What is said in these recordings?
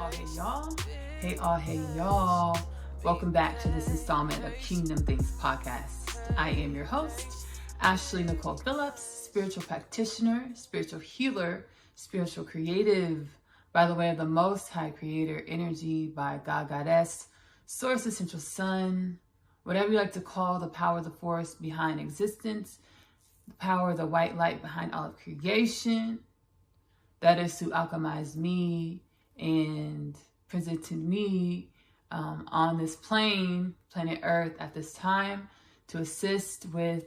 all, hey y'all. Hey all, hey y'all. Welcome back to this installment of Kingdom Things Podcast. I am your host, Ashley Nicole Phillips, spiritual practitioner, spiritual healer, spiritual creative, by the way of the Most High Creator, energy by God, Goddess, Source, Essential Sun, whatever you like to call the power, the force behind existence, the power, the white light behind all of creation. That is to alchemize me and presented me on this plane, planet Earth at this time, to assist with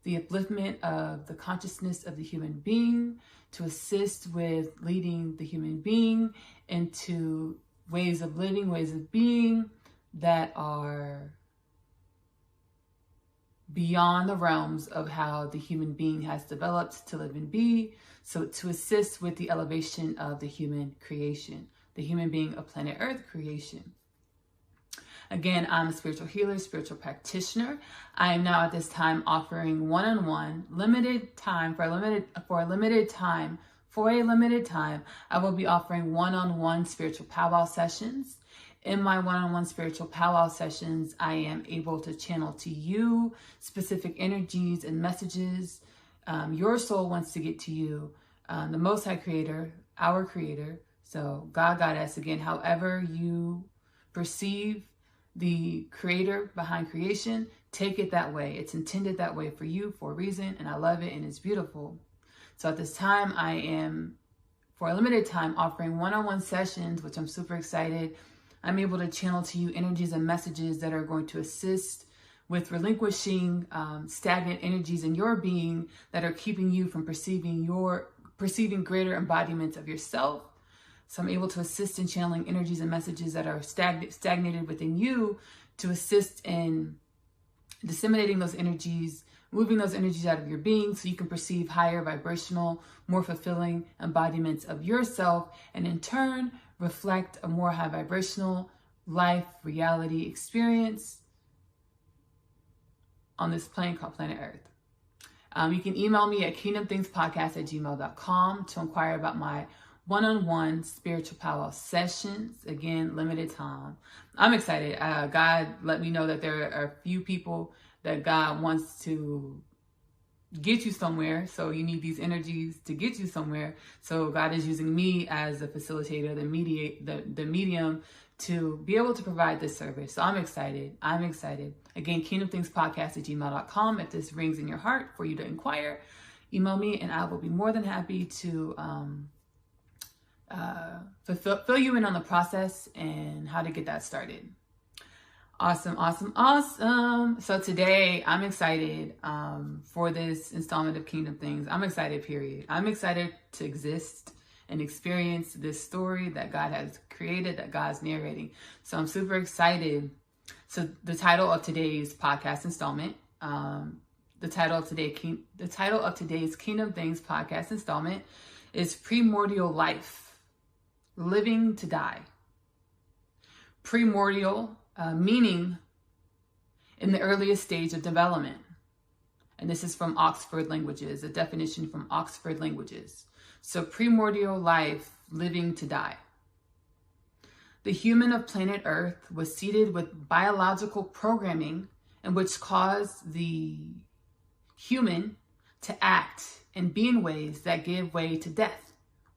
the upliftment of the consciousness of the human being, to assist with leading the human being into ways of living, ways of being that are beyond the realms of how the human being has developed to live and be. So to assist with the elevation of the human creation, the human being of planet Earth creation. Again, I'm a spiritual healer, spiritual practitioner. I am now at this time offering one-on-one, limited time, for a limited time, I will be offering one-on-one spiritual powwow sessions. In my one-on-one spiritual powwow sessions, I am able to channel to you specific energies and messages your soul wants to get to you. The Most High Creator, our Creator, so God, Goddess, again, however you perceive the Creator behind creation, take it that way. It's intended that way for you for a reason, and I love it, and it's beautiful. So at this time, I am, for a limited time, offering one-on-one sessions, which I'm super excited. I'm able to channel to you energies and messages that are going to assist with relinquishing stagnant energies in your being that are keeping you from perceiving greater embodiments of yourself. So I'm able to assist in channeling energies and messages that are stagnated within you, to assist in disseminating those energies, moving those energies out of your being so you can perceive higher vibrational, more fulfilling embodiments of yourself, and in turn reflect a more high vibrational life reality experience on this plane called planet Earth. You can email me at kingdomthingspodcast@gmail.com to inquire about my one-on-one spiritual powwow sessions. Again, limited time. I'm excited. God let me know that there are a few people that God wants to get you somewhere. So you need these energies to get you somewhere. So God is using me as a facilitator, the medium, to be able to provide this service. So I'm excited. Again, kingdomthingspodcast@gmail.com. If this rings in your heart for you to inquire, email me and I will be more than happy to fill you in on the process and how to get that started. Awesome. So today I'm excited for this installment of Kingdom Things. I'm excited, period. I'm excited to exist and experience this story that God has created, that God's narrating. So I'm super excited. So the title of today's podcast installment, the title of today's Kingdom Things podcast installment is Primordial Life, Living to Die. Primordial, meaning in the earliest stage of development. And this is from Oxford Languages, a definition from Oxford Languages. So primordial life, living to die. The human of planet Earth was seeded with biological programming in which caused the human to act and be in ways that give way to death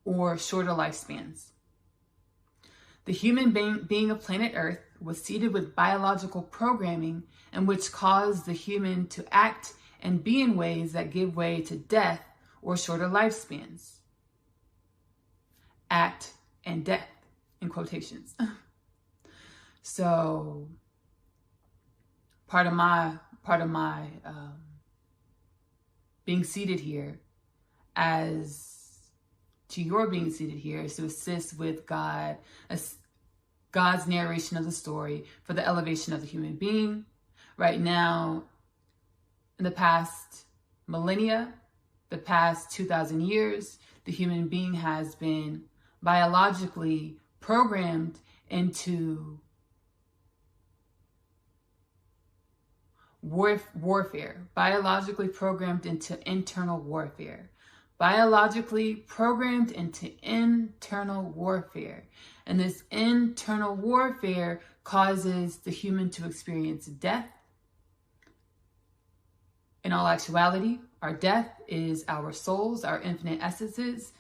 or shorter lifespans. The human being of planet Earth was seeded with biological programming in which caused the human to act and be in ways that give way to death or shorter lifespans. Act and death, in quotations. So part of my being seated here, as to your being seated here, is to assist with God's narration of the story for the elevation of the human being. Right now, in the past millennia, the past 2,000 years, the human being has been biologically programmed into warfare, biologically programmed into internal warfare, biologically programmed into internal warfare. And this internal warfare causes the human to experience death. In all actuality, our death is our souls, our infinite essences,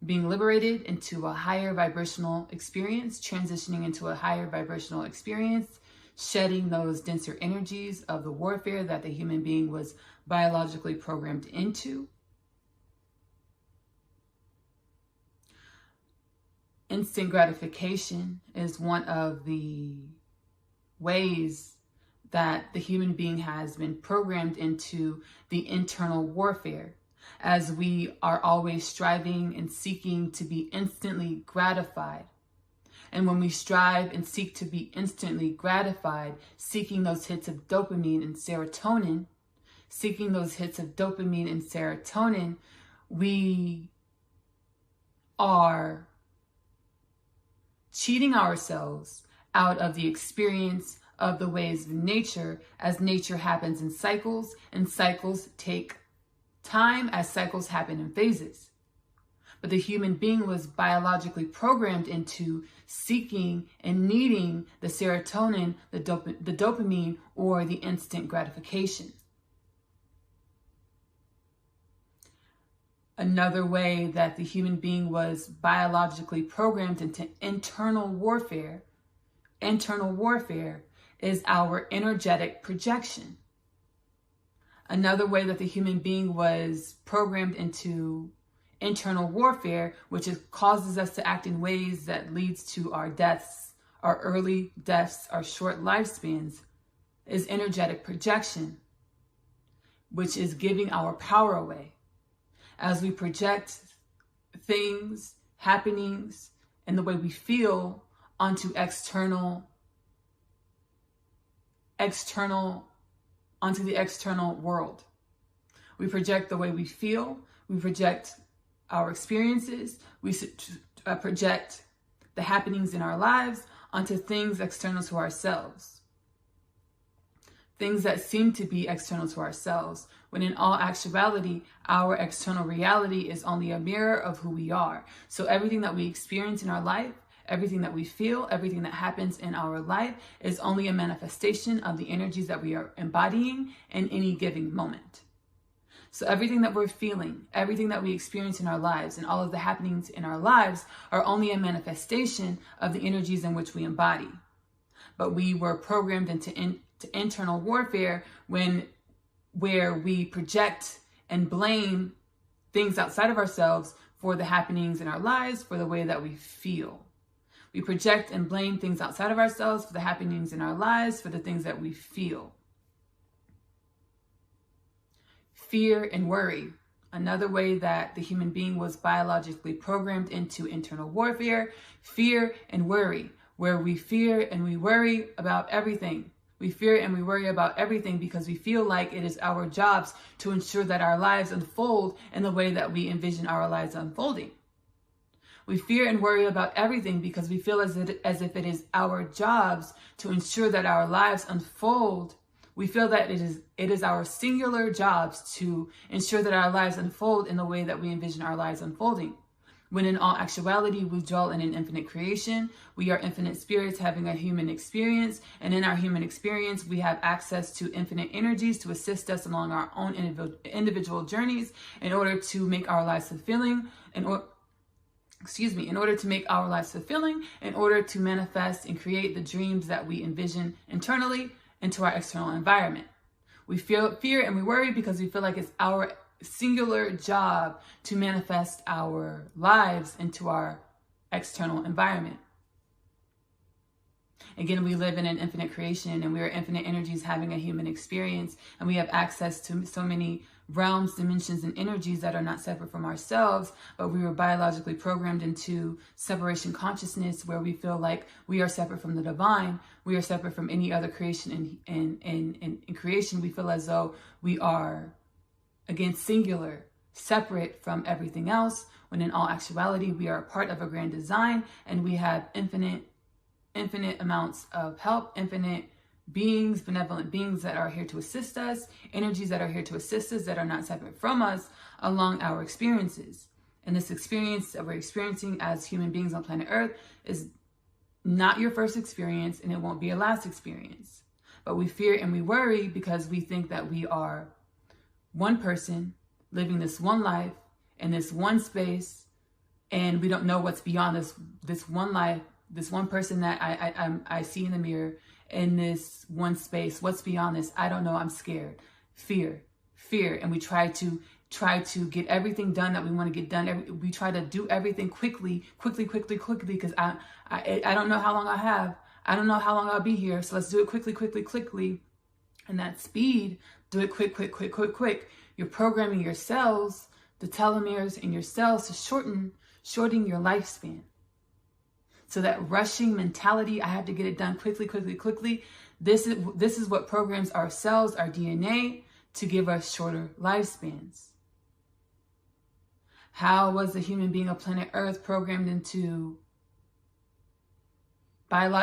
being liberated into a higher vibrational experience, transitioning into a higher vibrational experience, shedding those denser energies of the warfare that the human being was biologically programmed into. Instant gratification is one of the ways that the human being has been programmed into the internal warfare, as we are always striving and seeking to be instantly gratified. And when we strive and seek to be instantly gratified, seeking those hits of dopamine and serotonin, we are cheating ourselves out of the experience of the ways of nature, as nature happens in cycles, and cycles take time as cycles happen in phases. But the human being was biologically programmed into seeking and needing the serotonin, the dopamine, or the instant gratification. Another way that the human being was biologically programmed into internal warfare is our energetic projection. Another way that the human being was programmed into internal warfare, which causes us to act in ways that leads to our deaths, our early deaths, our short lifespans, is energetic projection, which is giving our power away. As we project things, happenings, and the way we feel onto onto the external world. We project the way we feel, we project our experiences, we project the happenings in our lives onto things external to ourselves. Things that seem to be external to ourselves, when in all actuality, our external reality is only a mirror of who we are. So everything that we experience in our life, everything that we feel, everything that happens in our life is only a manifestation of the energies that we are embodying in any given moment. So everything that we're feeling, everything that we experience in our lives, and all of the happenings in our lives are only a manifestation of the energies in which we embody. But we were programmed into internal warfare where we project and blame things outside of ourselves for the happenings in our lives, for the way that we feel. We project and blame things outside of ourselves for the happenings in our lives, for the things that we feel. Fear and worry. Another way that the human being was biologically programmed into internal warfare, fear and worry, where we fear and we worry about everything. We fear and we worry about everything because we feel like it is our jobs to ensure that our lives unfold in the way that we envision our lives unfolding. We fear and worry about everything because we feel as if it is our jobs to ensure that our lives unfold. We feel that it is our singular jobs to ensure that our lives unfold in the way that we envision our lives unfolding. When in all actuality, we dwell in an infinite creation. We are infinite spirits having a human experience. And in our human experience, we have access to infinite energies to assist us along our own individual journeys in order to make our lives fulfilling, in order to manifest and create the dreams that we envision internally into our external environment. We feel fear and we worry because we feel like it's our singular job to manifest our lives into our external environment. Again, we live in an infinite creation and we are infinite energies having a human experience, and we have access to so many realms, dimensions, and energies that are not separate from ourselves, but we were biologically programmed into separation consciousness, where we feel like we are separate from the divine, we are separate from any other creation. In creation, we feel as though we are, again, singular, separate from everything else, when in all actuality, we are a part of a grand design, and we have infinite amounts of help, infinite beings, benevolent beings that are here to assist us, energies that are here to assist us, that are not separate from us along our experiences. And this experience that we're experiencing as human beings on planet Earth is not your first experience, and it won't be your last experience. But we fear and we worry because we think that we are one person living this one life in this one space, and we don't know what's beyond this one life, this one person that I see in the mirror in this one space. What's beyond this? I don't know. I'm scared. Fear, and we try to get everything done that we want to get done. We try to do everything quickly, because I don't know how long I have. I don't know how long I'll be here. So let's do it quickly. And that speed, do it quick. You're programming your cells, the telomeres in your cells, to shorten your lifespan. So that rushing mentality, I have to get it done quickly. This is what programs our cells, our DNA, to give us shorter lifespans. How was the human being of planet Earth programmed into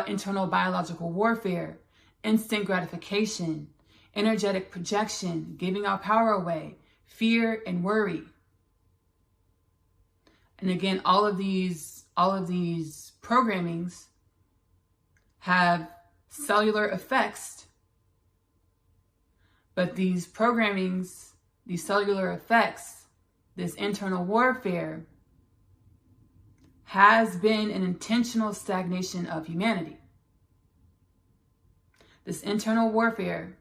internal biological warfare, instant gratification, energetic projection, giving our power away, fear and worry? And again, all of these programmings have cellular effects, but these cellular effects, this internal warfare, has been an intentional stagnation of humanity. This internal warfare,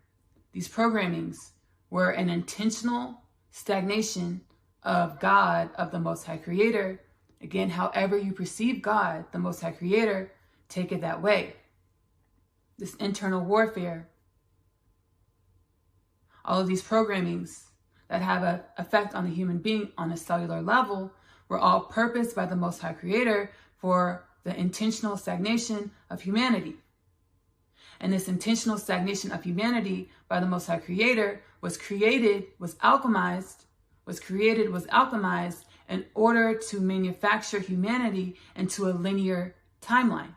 these programmings, were an intentional stagnation of God, of the Most High Creator. Again, however you perceive God, the Most High Creator, take it that way. This internal warfare, all of these programmings that have an effect on the human being on a cellular level were all purposed by the Most High Creator for the intentional stagnation of humanity. And this intentional stagnation of humanity by the Most High Creator was alchemized in order to manufacture humanity into a linear timeline.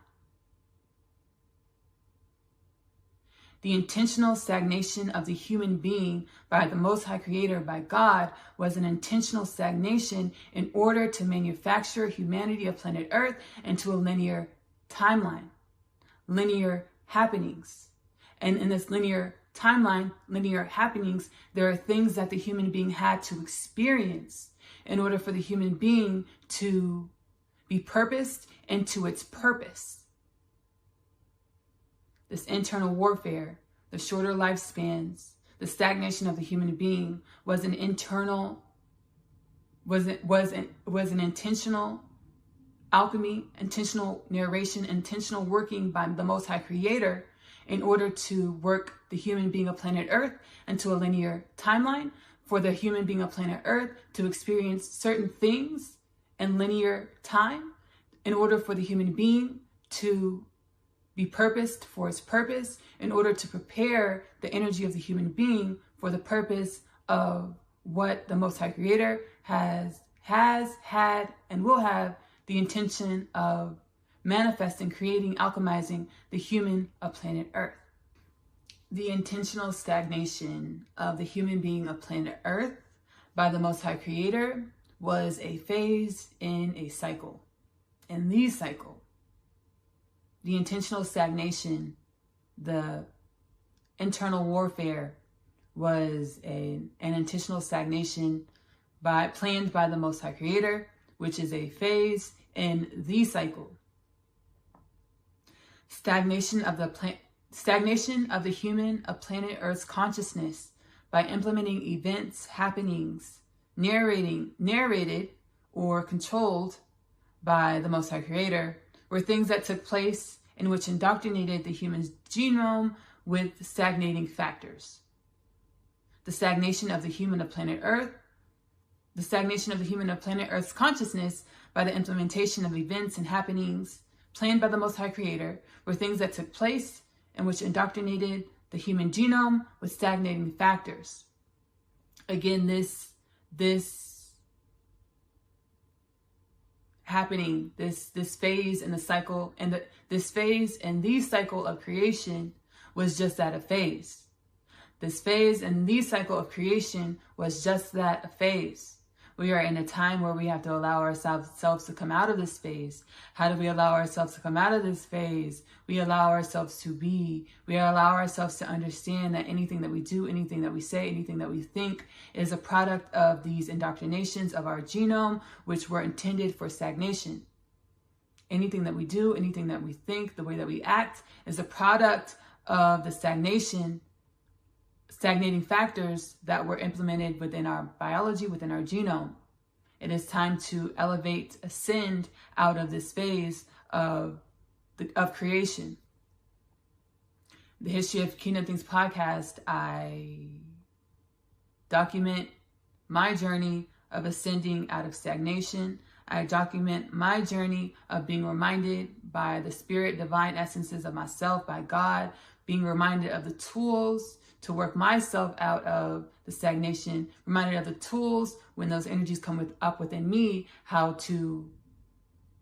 The intentional stagnation of the human being by the Most High Creator, by God, was an intentional stagnation in order to manufacture humanity of planet Earth into a linear timeline, linear happenings. And in this linear timeline, linear happenings, there are things that the human being had to experience in order for the human being to be purposed into its purpose. This internal warfare, the shorter lifespans, the stagnation of the human being was an intentional alchemy, intentional narration, intentional working by the Most High Creator in order to work the human being of planet Earth into a linear timeline, for the human being of planet Earth to experience certain things in linear time, in order for the human being to be purposed for its purpose, in order to prepare the energy of the human being for the purpose of what the Most High Creator has had, and will have the intention of manifesting, creating, alchemizing the human of planet Earth. The intentional stagnation of the human being of planet Earth by the Most High Creator was a phase in a cycle. In the cycle, the intentional stagnation, the internal warfare, was an intentional stagnation planned by the Most High Creator, which is a phase in the cycle. Stagnation of the human of planet Earth's consciousness by implementing events, happenings, narrated or controlled by the Most High Creator, were things that took place in which indoctrinated the human's genome with stagnating factors. The stagnation of the human of planet Earth, the stagnation of the human of planet Earth's consciousness by the implementation of events and happenings planned by the Most High Creator, were things that took place in which indoctrinated the human genome with stagnating factors. Again, this happening, this phase in the cycle, and this phase and the cycle of creation was just that, a phase. This phase and the cycle of creation was just that, a phase. We are in a time where we have to allow ourselves to come out of this phase. How do we allow ourselves to come out of this phase? We allow ourselves to be. We allow ourselves to understand that anything that we do, anything that we say, anything that we think is a product of these indoctrinations of our genome, which were intended for stagnation. Anything that we do, anything that we think, the way that we act is a product of the stagnating factors that were implemented within our biology, within our genome. It is time to elevate, ascend out of this phase of creation. The History of Kingdom Things podcast, I document my journey of ascending out of stagnation. I document my journey of being reminded by the spirit, divine essences of myself, by God, being reminded of the tools to work myself out of the stagnation, reminded of the tools when those energies come up within me, how to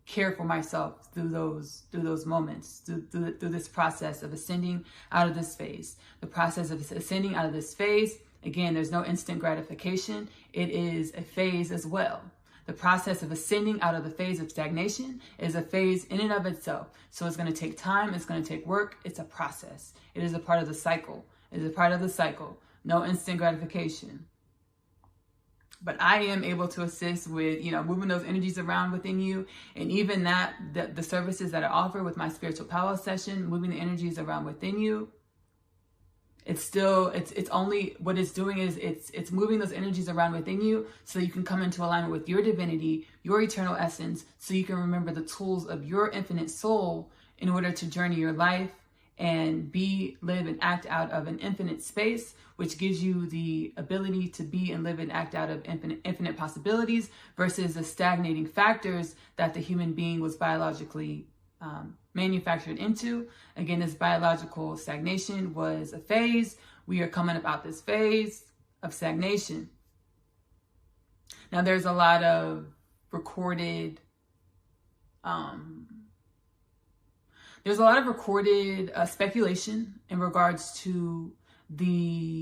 care for myself through those moments, through this process of ascending out of this phase. The process of ascending out of this phase, again, there's no instant gratification. It is a phase as well. The process of ascending out of the phase of stagnation is a phase in and of itself. So it's going to take time. It's going to take work. It's a process. It is a part of the cycle. It is a part of the cycle. No instant gratification. But I am able to assist with, moving those energies around within you. And even the services that I offer with my spiritual powwow session, moving the energies around within you, it's only what it's doing is it's moving those energies around within you so you can come into alignment with your divinity, your eternal essence, so you can remember the tools of your infinite soul in order to journey your life and live and act out of an infinite space, which gives you the ability to be and live and act out of infinite possibilities versus the stagnating factors that the human being was biologically manufactured into. Again, this biological stagnation was a phase. We are coming up out this phase of stagnation. Now, there's a lot of recorded speculation in regards to the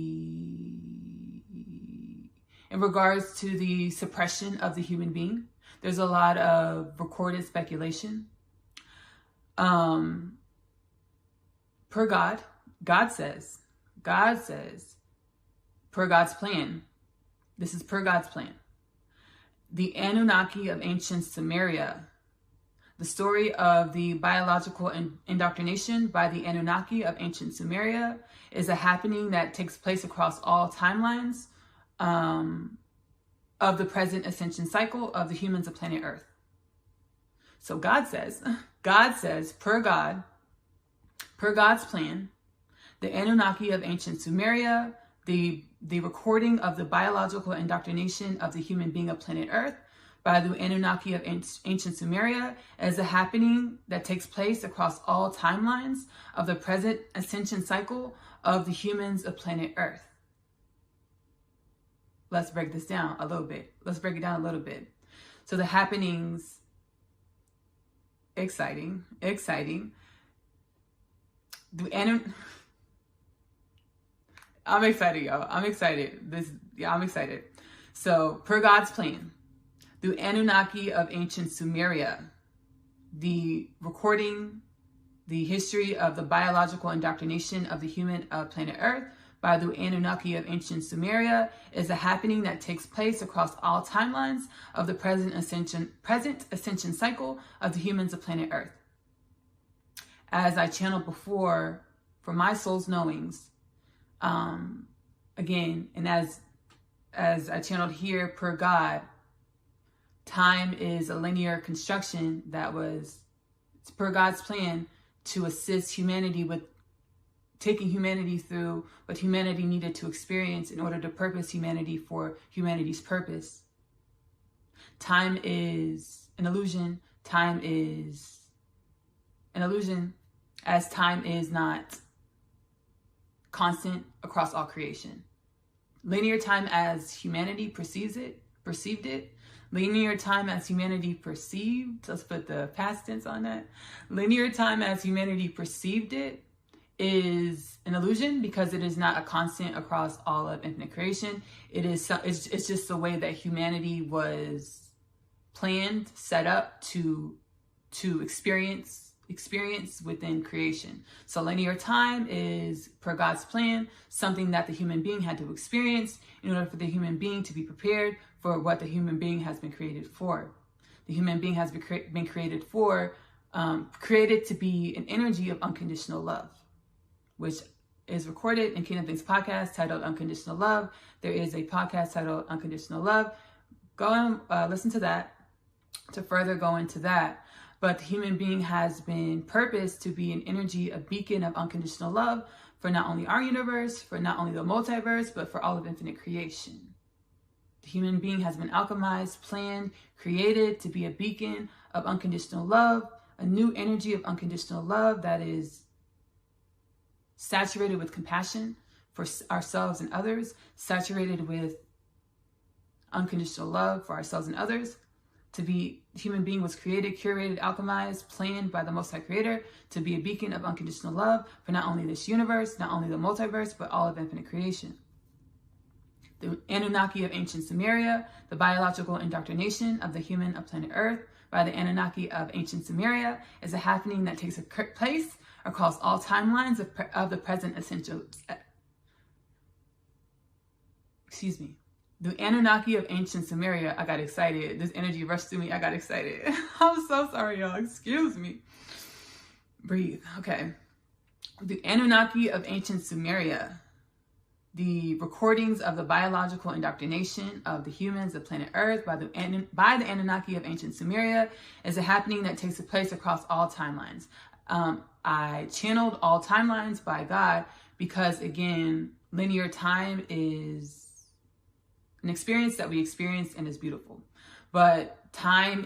suppression of the human being. There's a lot of recorded speculation. Per God says, per God's plan, this is per God's plan. The Anunnaki of ancient Sumeria, the story of the biological indoctrination by the Anunnaki of ancient Sumeria is a happening that takes place across all timelines of the present ascension cycle of the humans of planet Earth. So God says, per God's plan, the Anunnaki of ancient Sumeria, the recording of the biological indoctrination of the human being of planet Earth by the Anunnaki of ancient Sumeria is a happening that takes place across all timelines of the present ascension cycle of the humans of planet Earth. Let's break this down a little bit. Let's break it down a little bit. So the happenings, exciting. I'm excited, y'all. I'm excited. So, per God's plan, the Anunnaki of ancient Sumeria, the recording, the history of the biological indoctrination of the human of planet Earth by the Anunnaki of ancient Sumeria is a happening that takes place across all timelines of the present ascension cycle of the humans of planet Earth. As I channeled before, for my soul's knowings, again, and as I channeled here per God, time is a linear construction it's per God's plan to assist humanity with taking humanity through what humanity needed to experience in order to purpose humanity for humanity's purpose. Time is an illusion. Time is an illusion, as time is not constant across all creation. Linear time as humanity perceived it. Linear time as humanity perceived, let's put the past tense on that. Linear time as humanity perceived it is an illusion because it is not a constant across all of infinite creation. It's just the way that humanity was planned, set up to experience within creation. So linear time is, per God's plan, something that the human being had to experience in order for the human being to be prepared for what the human being has been created for. The human being has been created for, created to be an energy of unconditional love, which is recorded in Kingdom Things podcast titled Unconditional Love. There is a podcast titled Unconditional Love. Go and listen to that to further go into that. But the human being has been purposed to be an energy, a beacon of unconditional love for not only our universe, for not only the multiverse, but for all of infinite creation. The human being has been alchemized, planned, created to be a beacon of unconditional love, a new energy of unconditional love that is saturated with compassion for ourselves and others, saturated with unconditional love for ourselves and others. The human being was created, curated, alchemized, planned by the Most High Creator to be a beacon of unconditional love for not only this universe, not only the multiverse, but all of infinite creation. The Anunnaki of ancient Sumeria, the biological indoctrination of the human of planet Earth by the Anunnaki of ancient Sumeria, is a happening that takes place across all timelines of the present essential. The Anunnaki of ancient Sumeria, I got excited. This energy rushed through me. I got excited. I'm so sorry, y'all. Excuse me. Breathe. Okay. The Anunnaki of ancient Sumeria, the recordings of the biological indoctrination of the humans of planet Earth by the Anunnaki of ancient Sumeria, is a happening that takes place across all timelines. I channeled all timelines by God because, again, linear time is an experience that we experience and is beautiful. But time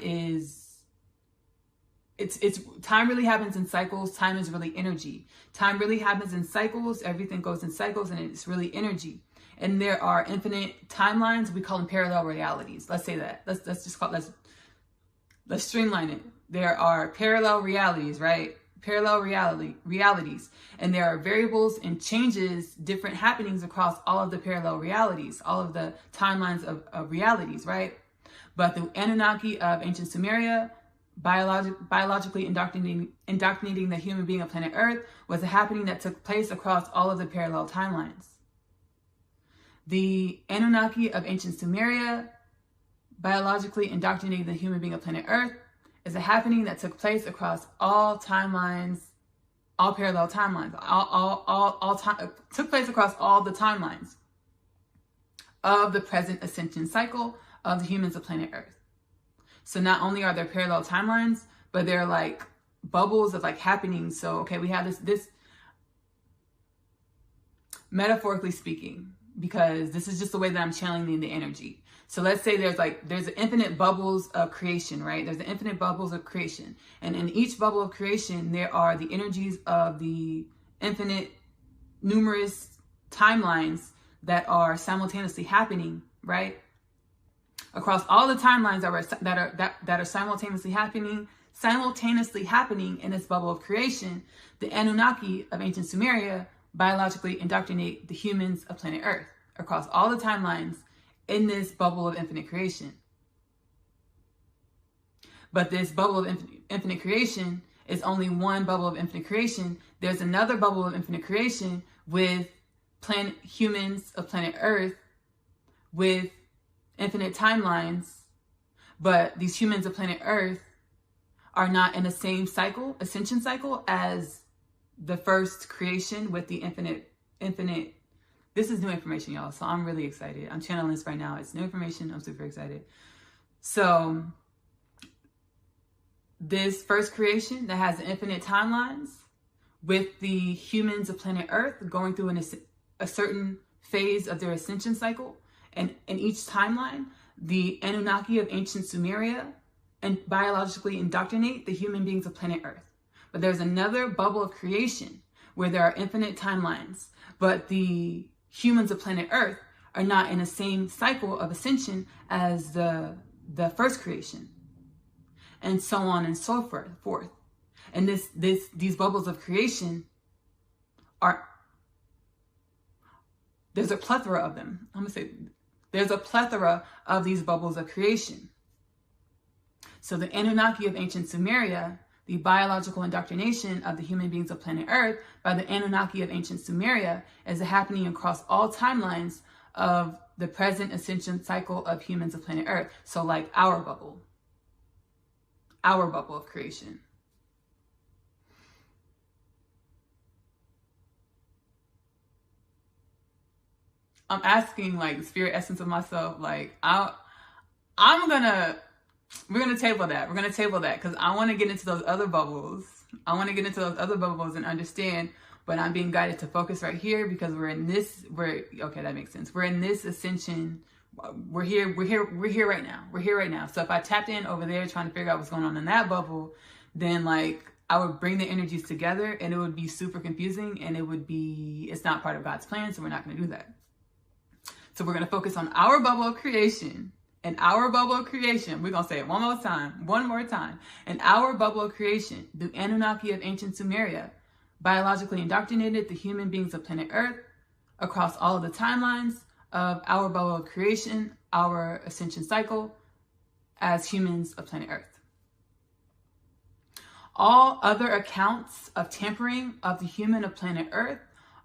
time really happens in cycles. Time is really energy. Time really happens in cycles. Everything goes in cycles and it's really energy. And there are infinite timelines. We call them parallel realities. Let's say that. Let's streamline it. There are parallel realities, right? Parallel realities. And there are variables and changes, different happenings across all of the parallel realities, all of the timelines of realities, right? But the Anunnaki of ancient Sumeria, biologically indoctrinating the human being of planet Earth, was a happening that took place across all of the parallel timelines. The Anunnaki of ancient Sumeria, biologically indoctrinating the human being of planet Earth, is a happening that took place across all timelines, all parallel timelines, took place across all the timelines of the present ascension cycle of the humans of planet Earth. So not only are there parallel timelines, but they're like bubbles of like happenings. So, okay, we have this metaphorically speaking, because this is just the way that I'm channeling the energy. So let's say there's infinite bubbles of creation, right? There's the infinite bubbles of creation. And in each bubble of creation, there are the energies of the infinite numerous timelines that are simultaneously happening, right? Across all the timelines that are simultaneously happening in this bubble of creation, the Anunnaki of ancient Sumeria biologically indoctrinate the humans of planet Earth across all the timelines in this bubble of infinite creation. But this bubble of infinite creation is only one bubble of infinite creation. There's another bubble of infinite creation with humans of planet Earth with infinite timelines, but these humans of planet Earth are not in the same cycle, ascension cycle, as the first creation with the infinite. This is new information, y'all, so I'm really excited. I'm channeling this right now. It's new information. I'm super excited. So this first creation that has infinite timelines with the humans of planet Earth going through a certain phase of their ascension cycle, and in each timeline, the Anunnaki of ancient Sumeria and biologically indoctrinate the human beings of planet Earth. But there's another bubble of creation where there are infinite timelines, but the humans of planet Earth are not in the same cycle of ascension as the first creation, and so on and so forth. And these bubbles of creation there's a plethora of them. I'm going to say there's a plethora of these bubbles of creation. So the Anunnaki of ancient Sumeria, the biological indoctrination of the human beings of planet Earth by the Anunnaki of ancient Sumeria is happening across all timelines of the present ascension cycle of humans of planet Earth. So like our bubble of creation. I'm asking like spirit essence of myself, like we're gonna table that. We're gonna table that because I want to get into those other bubbles. And understand, but I'm being guided to focus right here because okay, that makes sense. We're in this ascension. We're here right now. So if I tapped in over there trying to figure out what's going on in that bubble, then like I would bring the energies together and it would be super confusing and it's not part of God's plan. So we're not going to do that. So we're going to focus on our bubble of creation. In our bubble of creation, we're going to say it one more time. In our bubble of creation, the Anunnaki of ancient Sumeria biologically indoctrinated the human beings of planet Earth across all of the timelines of our bubble of creation, our ascension cycle as humans of planet Earth. All other accounts of tampering of the human of planet Earth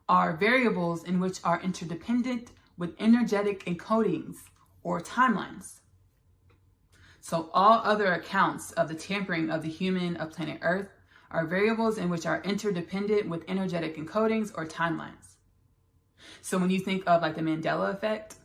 are variables in which are interdependent with energetic encodings or timelines. So all other accounts of the tampering of the human of planet Earth are variables in which are interdependent with energetic encodings or timelines. So when you think of like the Mandela effect,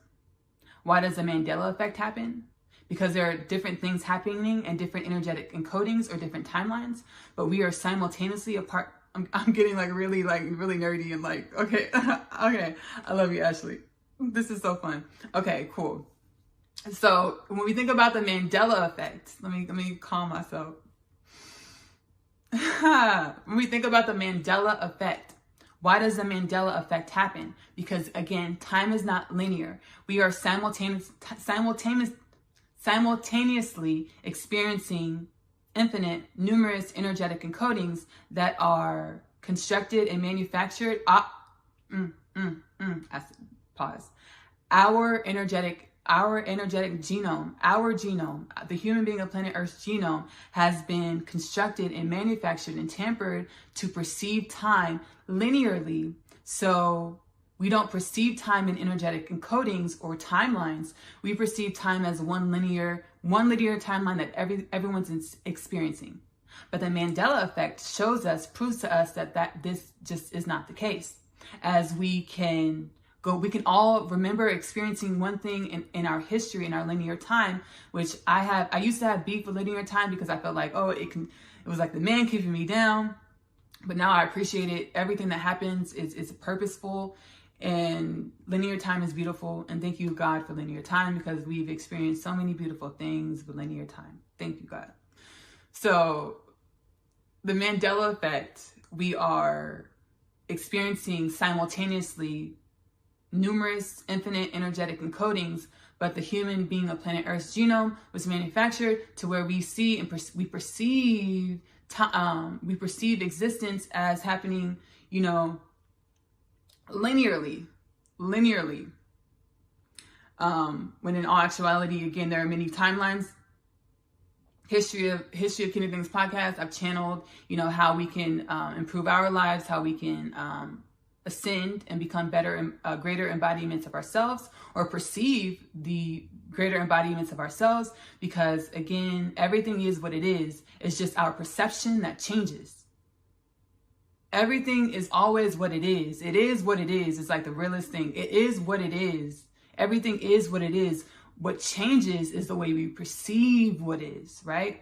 why does the Mandela effect happen? Because there are different things happening and different energetic encodings or different timelines, but we are simultaneously apart. I'm getting really nerdy and like, okay, okay. I love you, Ashley. This is so fun. Okay, cool. So when we think about the Mandela effect, let me calm myself. When we think about the Mandela effect, why does the Mandela effect happen? Because again, time is not linear. We are simultaneously experiencing infinite, numerous energetic encodings that are constructed and manufactured. Pause. Our energetic genome, the human being of planet Earth's genome has been constructed and manufactured and tampered to perceive time linearly. So we don't perceive time in energetic encodings or timelines. We perceive time as one linear timeline that everyone's experiencing. But the Mandela effect proves to us that this just is not the case. As we can all remember experiencing one thing in our history, in our linear time, which I used to have beef with linear time because I felt like, it was like the man keeping me down. But now I appreciate it. Everything that happens is purposeful, and linear time is beautiful. And thank you, God, for linear time, because we've experienced so many beautiful things with linear time. Thank you, God. So the Mandela effect, we are experiencing simultaneously numerous infinite energetic encodings, but the human being of planet Earth's genome was manufactured to where we see and we perceive existence as happening, linearly. When in all actuality, again, there are many timelines. History of Kingdom Things podcast, I've channeled, how we can improve our lives, how we can ascend and become better, greater embodiments of ourselves, or perceive the greater embodiments of ourselves. Because again, everything is what it is. It's just our perception that changes. Everything is always what it is. It is what it is. It's like the realest thing. It is what it is. Everything is what it is. What changes is the way we perceive what is, right?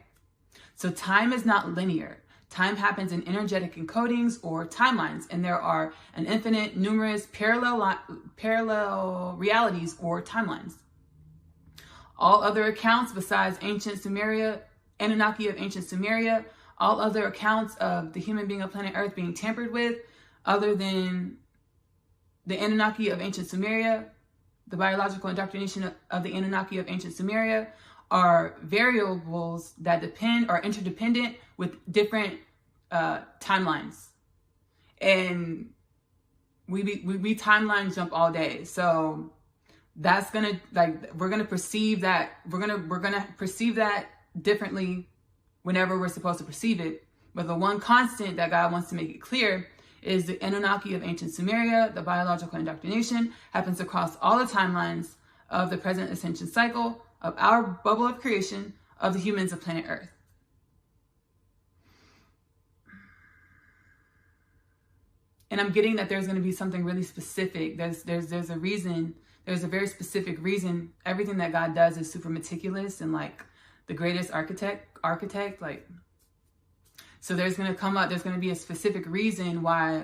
So time is not linear. Time happens in energetic encodings or timelines, and there are an infinite, numerous parallel realities or timelines. All other accounts besides ancient Sumeria, Anunnaki of ancient Sumeria, all other accounts of the human being of planet Earth being tampered with, other than the Anunnaki of ancient Sumeria, the biological indoctrination of the Anunnaki of ancient Sumeria, are variables that are interdependent with different timelines. And we timeline jump all day. So that's gonna, like, we're gonna perceive that differently whenever we're supposed to perceive it. But the one constant that God wants to make it clear is the Anunnaki of ancient Sumeria, the biological indoctrination, happens across all the timelines of the present ascension cycle of our bubble of creation of the humans of planet Earth. And I'm getting that there's going to be something really specific. There's a reason. There's a very specific reason. Everything that God does is super meticulous and like the greatest architect, like. So there's going to be a specific reason why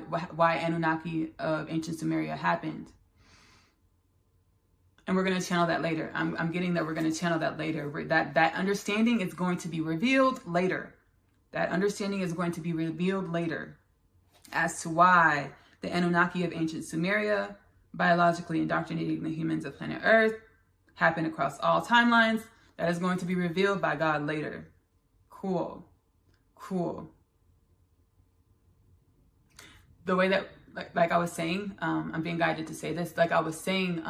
Anunnaki of ancient Sumeria happened. And we're going to channel that later. I'm getting that we're going to channel that later. That understanding is going to be revealed later. That understanding is going to be revealed later as to why the Anunnaki of ancient Sumeria, biologically indoctrinating the humans of planet Earth, happened across all timelines. That is going to be revealed by God later. Cool. The way that, like I was saying, I'm being guided to say this. Like I was saying,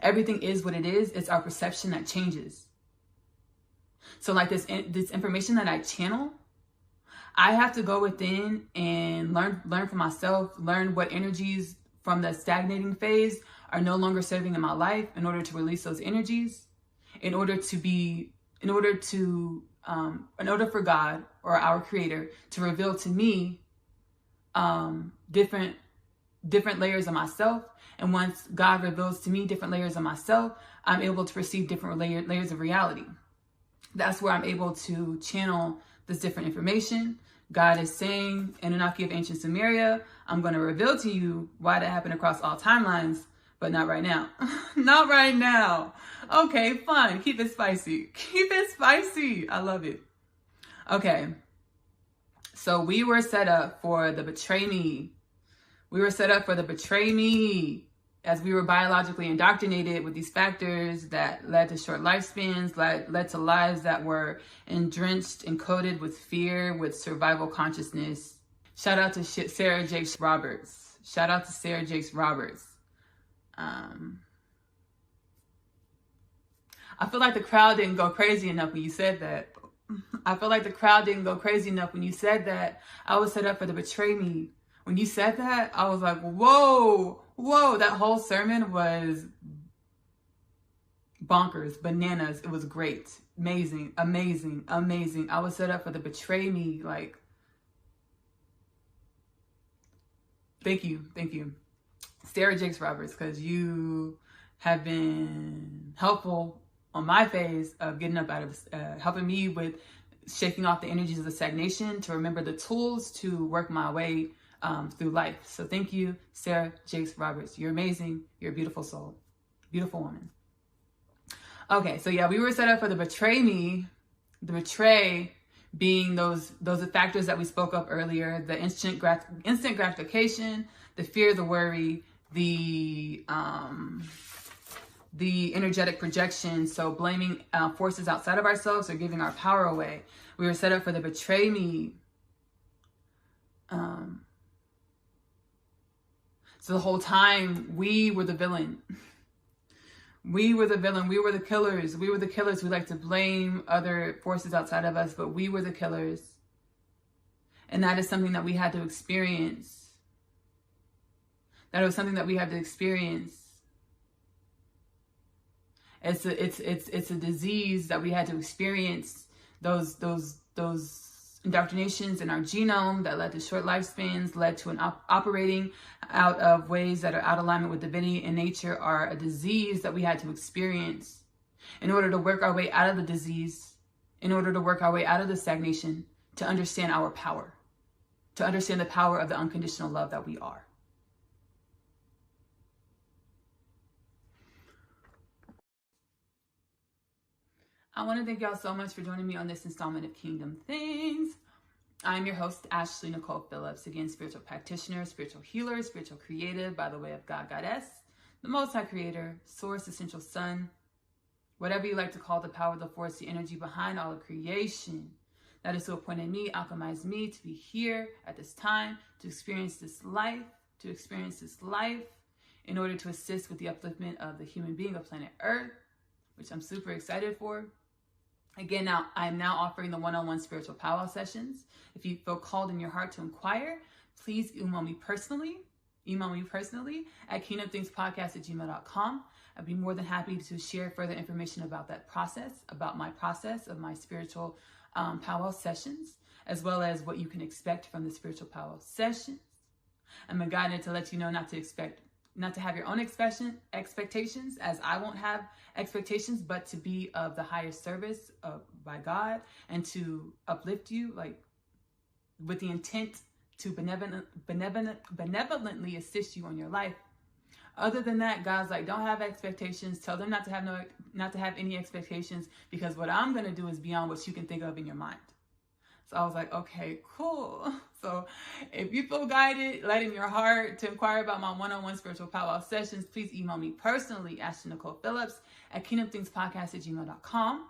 everything is what it is. It's our perception that changes. So like this information that I channel, I have to go within and learn for myself, learn what energies from the stagnating phase are no longer serving in my life in order to release those energies, in order for God or our creator to reveal to me different layers of myself. And once God reveals to me different layers of myself, I'm able to perceive different layers of reality. That's where I'm able to channel this different information. God is saying, Anunnaki of ancient Sumeria, I'm going to reveal to you why that happened across all timelines, but not right now. Not right now. Okay, fine. Keep it spicy. I love it. Okay. So we were set up for the betray me. As we were biologically indoctrinated with these factors that led to short lifespans, led to lives that were drenched and coated with fear, with survival consciousness. Shout out to Sarah Jakes Roberts. I feel like the crowd didn't go crazy enough when you said that. I was set up for the betray me. When you said that, I was like, whoa, that whole sermon was bonkers, bananas. It was great. Amazing. I was set up for the betray me. Like, thank you. Sarah Jakes Roberts, because you have been helpful on my phase of getting up out of, helping me with shaking off the energies of the stagnation, to remember the tools to work my way through life. So thank you, Sarah Jakes Roberts. You're amazing. You're a beautiful soul. Beautiful woman. Okay, so yeah, we were set up for the betray me. The betray being those factors that we spoke of earlier, the instant gratification, the fear, the worry, the energetic projection, so blaming forces outside of ourselves or giving our power away. We were set up for the betray me. So the whole time, we were the villain. We were the killers. We like to blame other forces outside of us, but we were the killers. And that is something that we had to experience. It's a disease that we had to experience. Those indoctrinations in our genome that led to short lifespans, led to an operating out of ways that are out of alignment with divinity and nature, are a disease that we had to experience in order to work our way out of the disease, in order to work our way out of the stagnation, to understand our power, to understand the power of the unconditional love that we are. I want to thank y'all so much for joining me on this installment of Kingdom Things. I'm your host, Ashley Nicole Phillips. Again, spiritual practitioner, spiritual healer, spiritual creative by the way of God, Goddess, the Most High Creator, Source, Essential Sun, whatever you like to call the power of the force, the energy behind all of creation. That is who appointed me, alchemized me to be here at this time, to experience this life, to experience this life in order to assist with the upliftment of the human being of planet Earth, which I'm super excited for. Again, now I'm now offering the one-on-one spiritual powwow sessions. If you feel called in your heart to inquire, please email me personally at kingdomthingspodcast@gmail.com. I'd be more than happy to share further information about that process, about my process of my spiritual powwow sessions, as well as what you can expect from the spiritual powwow sessions. I'm guided to let you know not to have your own expectations, as I won't have expectations, but to be of the highest service by God and to uplift you, like with the intent to benevolently assist you on your life. Other than that, God's like, don't have expectations. Tell them not to have any expectations, because what I'm going to do is beyond what you can think of in your mind. So I was like, okay, cool. So if you feel guided, led in your heart to inquire about my one-on-one spiritual powwow sessions, please email me personally, Nicole Phillips at kingdomthingspodcast@gmail.com.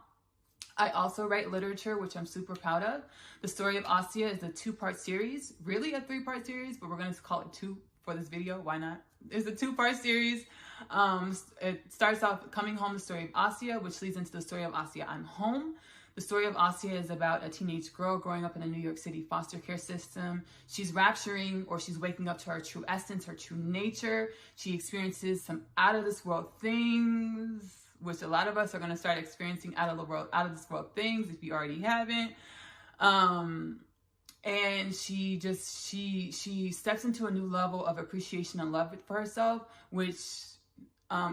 I also write literature, which I'm super proud of. The Story of Asya is a 2-part series, really a 3-part series, but we're going to call it 2 for this video. Why not? It's a 2-part series. It starts off coming home, the story of Asya, which leads into the story of Asya, I'm home. The story of Asya is about a teenage girl growing up in a New York City foster care system. She's rapturing, or she's waking up to her true essence, her true nature. She experiences some out of this world things, which a lot of us are going to start experiencing out of this world things if you already haven't. And she steps into a new level of appreciation and love for herself, which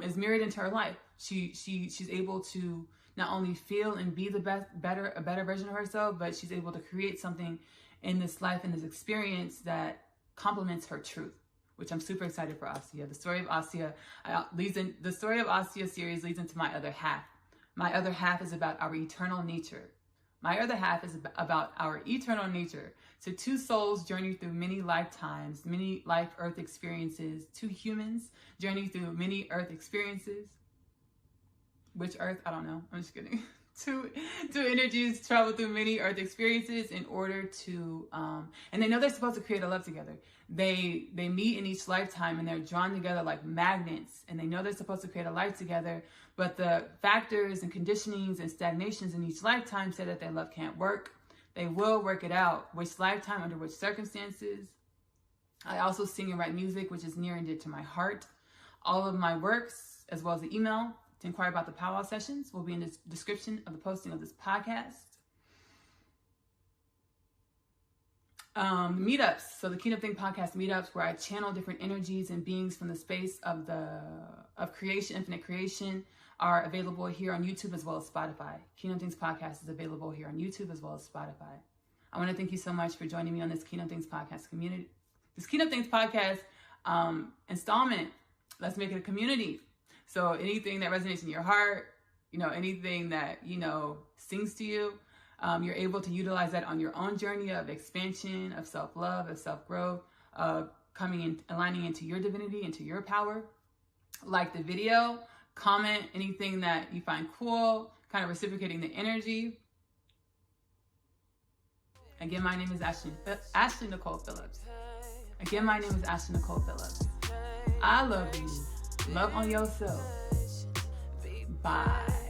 is mirrored into her life. She's able to not only feel and be a better version of herself, but she's able to create something in this life and this experience that complements her truth, which I'm super excited for Asya. The story of Asya the story of Asya series leads into my other half. My other half is about our eternal nature. My other half is about our eternal nature. So 2 souls journey through many lifetimes, many life earth experiences. 2 humans journey through many earth experiences. Which earth? I don't know. I'm just kidding. Two energies travel through many earth experiences in order to, and they know they're supposed to create a love together. They meet in each lifetime and they're drawn together like magnets, and they know they're supposed to create a life together, but the factors and conditionings and stagnations in each lifetime say that their love can't work. They will work it out. Which lifetime, under which circumstances. I also sing and write music, which is near and dear to my heart. All of my works, as well as the email to inquire about the powwow sessions, will be in the description of the posting of this podcast. Meetups. So the Kingdom Thing Podcast meetups, where I channel different energies and beings from the space of creation, infinite creation, are available here on YouTube as well as Spotify. Kingdom Things Podcast is available here on YouTube as well as Spotify. I want to thank you so much for joining me on this Kingdom Things Podcast community. This Kingdom Things Podcast installment. Let's make it a community. So anything that resonates in your heart, anything that, sings to you, you're able to utilize that on your own journey of expansion, of self-love, of self-growth, of coming in, aligning into your divinity, into your power. Like the video, comment anything that you find cool, kind of reciprocating the energy. Again, my name is Ashley Nicole Phillips. Again, my name is Ashley Nicole Phillips. I love you. Love on yourself. Bye.